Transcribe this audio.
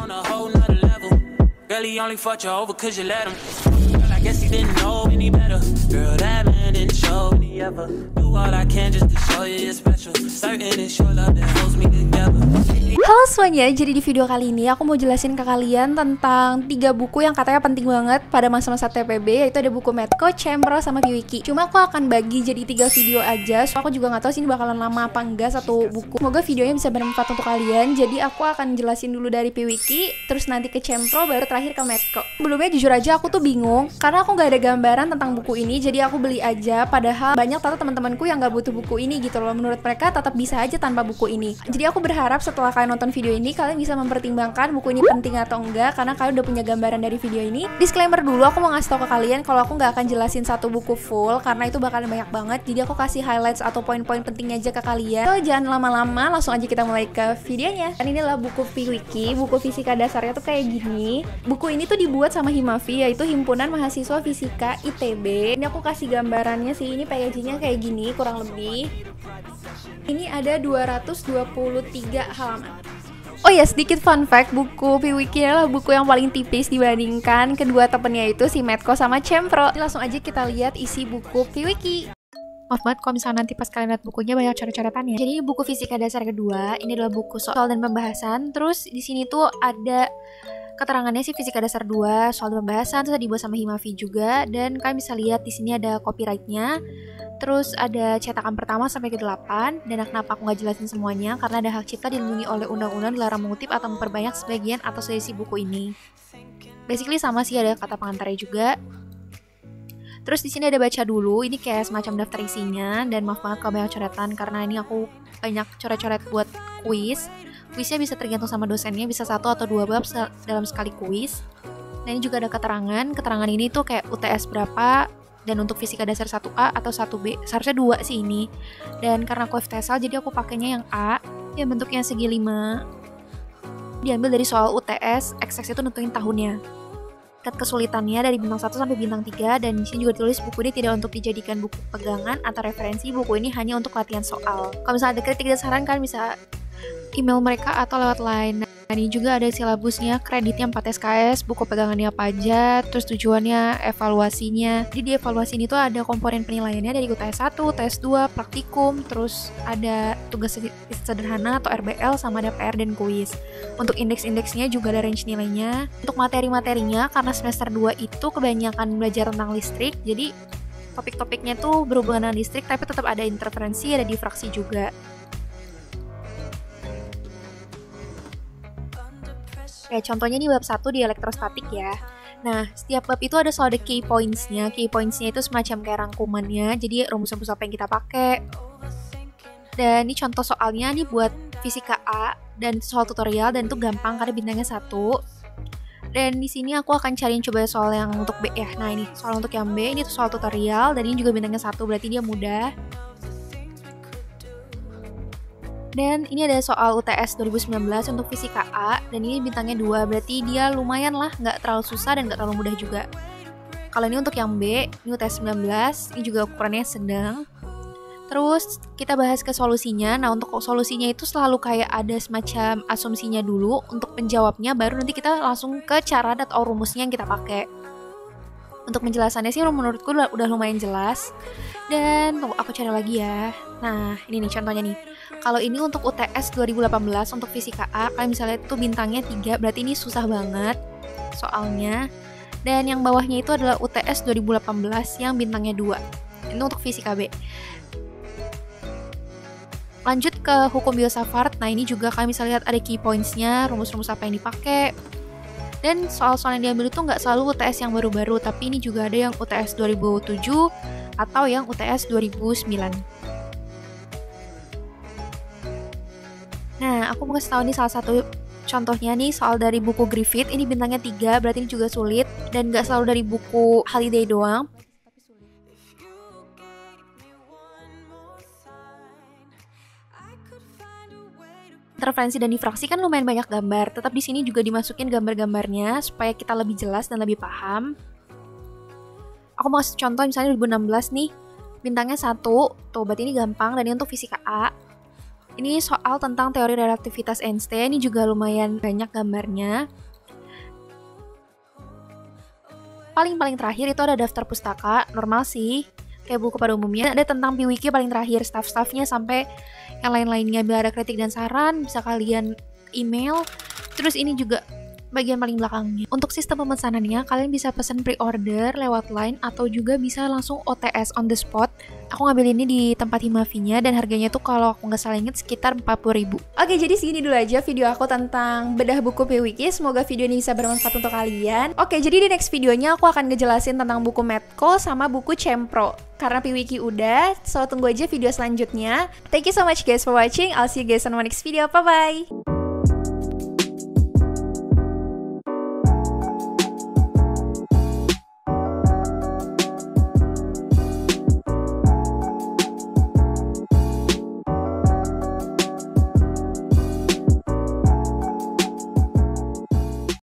on a whole nother level. Girl, he only fucked you over cause you let him. Girl, I guess he didn't know any better. Girl, that man didn't show me ever. Do all I can just to show you you're special. Certain it's your love that holds me together. Halo semuanya, jadi di video kali ini aku mau jelasin ke kalian tentang 3 buku yang katanya penting banget pada masa-masa TPB, yaitu ada buku Medco, Cempro, sama Piwiki. Cuma aku akan bagi jadi 3 video aja, so aku juga nggak tahu sih ini bakalan lama apa enggak satu buku. Semoga videonya bisa bermanfaat untuk kalian. Jadi aku akan jelasin dulu dari Piwiki, terus nanti ke Cempro, baru terakhir ke Medco. Sebelumnya jujur aja aku tuh bingung, karena aku nggak ada gambaran tentang buku ini, jadi aku beli aja. Padahal banyak teman-temanku yang nggak butuh buku ini gitu loh. Menurut mereka tetap bisa aja tanpa buku ini. Jadi aku berharap setelah kalian nonton video ini, kalian bisa mempertimbangkan buku ini penting atau enggak, karena kalian udah punya gambaran dari video ini. Disclaimer dulu, aku mau ngasih tau ke kalian kalau aku nggak akan jelasin satu buku full, karena itu bakalan banyak banget. Jadi aku kasih highlights atau poin-poin pentingnya aja ke kalian. So jangan lama-lama, langsung aja kita mulai ke videonya. Dan inilah buku Piwiki, buku fisika dasarnya tuh kayak gini. Buku ini tuh dibuat sama Himavi, yaitu Himpunan Mahasiswa Fisika ITB. Ini aku kasih gambarannya sih, ini packagingnya kayak gini kurang lebih. Ini ada 223 halaman. Oh ya, sedikit fun fact, buku Piwiki adalah buku yang paling tipis dibandingkan kedua temennya itu si Medco sama Cempro. Jadi langsung aja kita lihat isi buku Piwiki. Maaf banget kalau misalnya nanti pas kalian lihat bukunya banyak coret-coretannya. Jadi buku fisika dasar kedua, ini adalah buku soal dan pembahasan. Terus di sini tuh ada keterangannya sih fisika dasar 2, soal dan pembahasan, terus dibuat sama Himavi juga, dan kalian bisa lihat di sini ada copyright-nya. Terus ada cetakan pertama sampai ke-8, dan kenapa aku nggak jelasin semuanya, karena ada hak cipta dilindungi oleh undang-undang, dilarang mengutip atau memperbanyak sebagian atau seisi buku ini. Basically sama sih, ada kata pengantarnya juga. Terus di sini ada baca dulu, ini kayak semacam daftar isinya, dan maaf banget kalau banyak coretan karena ini aku banyak coret-coret buat kuis. Kuisnya bisa tergantung sama dosennya, bisa 1 atau 2 bab dalam sekali kuis. Nah ini juga ada keterangan ini tuh kayak UTS berapa, dan untuk fisika dasar 1A atau 1B, seharusnya 2 sih ini. Dan karena aku FTSL jadi aku pakainya yang A, yang bentuknya segi 5. Diambil dari soal UTS, XX itu nentuin tahunnya. Tingkat kesulitannya dari bintang 1 sampai bintang 3, dan di sini juga ditulis buku ini tidak untuk dijadikan buku pegangan atau referensi, buku ini hanya untuk latihan soal. Kalau misalnya ada kritik dan saran, kalian bisa email mereka atau lewat line. Nah, ini juga ada silabusnya, kreditnya 4 SKS, buku pegangannya apa aja, terus tujuannya, evaluasinya. Jadi di evaluasi ini tuh ada komponen penilaiannya dari UTS 1, UTS 2, praktikum, terus ada tugas sederhana atau RBL, sama ada PR dan kuis. Untuk indeks-indeksnya juga ada range nilainya. Untuk materi-materinya, karena semester 2 itu kebanyakan belajar tentang listrik, jadi topik-topiknya tuh berhubungan dengan listrik, tapi tetap ada interferensi, ada difraksi juga. Kayak contohnya nih bab 1 di elektrostatik ya. Nah, setiap bab itu ada selalu ada key points-nya. Key points-nya itu semacam kayak rangkumannya, jadi rumus-rumus apa yang kita pakai. Dan ini contoh soalnya nih buat fisika A, dan soal tutorial, dan itu gampang karena bintangnya 1. Dan di sini aku akan cariin coba soal yang untuk B ya. Nah ini soal untuk yang B, ini tuh soal tutorial, dan ini juga bintangnya 1, berarti dia mudah. Dan ini ada soal UTS 2019 untuk fisika A, dan ini bintangnya 2, berarti dia lumayan lah, nggak terlalu susah dan nggak terlalu mudah juga. Kalau ini untuk yang B, ini UTS 19, ini juga ukurannya sedang. Terus kita bahas ke solusinya. Nah untuk solusinya itu selalu kayak ada semacam asumsinya dulu untuk penjawabnya, baru nanti kita langsung ke cara atau rumusnya yang kita pakai. Untuk penjelasannya sih menurutku udah lumayan jelas. Dan tunggu aku cari lagi ya. Nah ini nih contohnya nih. Kalau ini untuk UTS 2018 untuk fisika A, kalian bisa lihat tuh bintangnya 3, berarti ini susah banget soalnya. Dan yang bawahnya itu adalah UTS 2018 yang bintangnya 2. Ini untuk fisika B. Lanjut ke hukum Biosafart. Nah ini juga kalian bisa lihat ada key points-nya, rumus-rumus apa yang dipakai. Dan soal-soal yang diambil itu nggak selalu UTS yang baru-baru, tapi ini juga ada yang UTS 2007 atau yang UTS 2009. Nah, aku mau kasih tahu nih salah satu contohnya nih, soal dari buku Griffith, ini bintangnya 3, berarti ini juga sulit, dan nggak selalu dari buku Halliday doang. Interferensi dan difraksi kan lumayan banyak gambar, tetap di sini juga dimasukin gambar-gambarnya supaya kita lebih jelas dan lebih paham. Aku mau kasih contoh misalnya 2016 nih, bintangnya 1, tuh berarti ini gampang, dan ini untuk fisika A. Ini soal tentang teori relativitas Einstein, ini juga lumayan banyak gambarnya. Paling terakhir itu ada daftar pustaka, normal sih, kayak buku pada umumnya. Ada tentang PWiki paling terakhir, staff-staffnya sampai yang lain-lainnya. Bila ada kritik dan saran, bisa kalian email. Terus ini juga bagian paling belakangnya. Untuk sistem pemesanannya, kalian bisa pesan pre-order lewat line atau juga bisa langsung OTS on the spot. Aku ngambil ini di tempat Himavinya dan harganya tuh kalau aku nggak salah inget sekitar 40.000. Oke, jadi segini dulu aja video aku tentang bedah buku PWiki. Semoga video ini bisa bermanfaat untuk kalian. Oke, jadi di next videonya aku akan ngejelasin tentang buku Medco sama buku Cempro. Karena PWiki udah, so tunggu aja video selanjutnya. Thank you so much guys for watching. I'll see you guys on my next video. Bye-bye!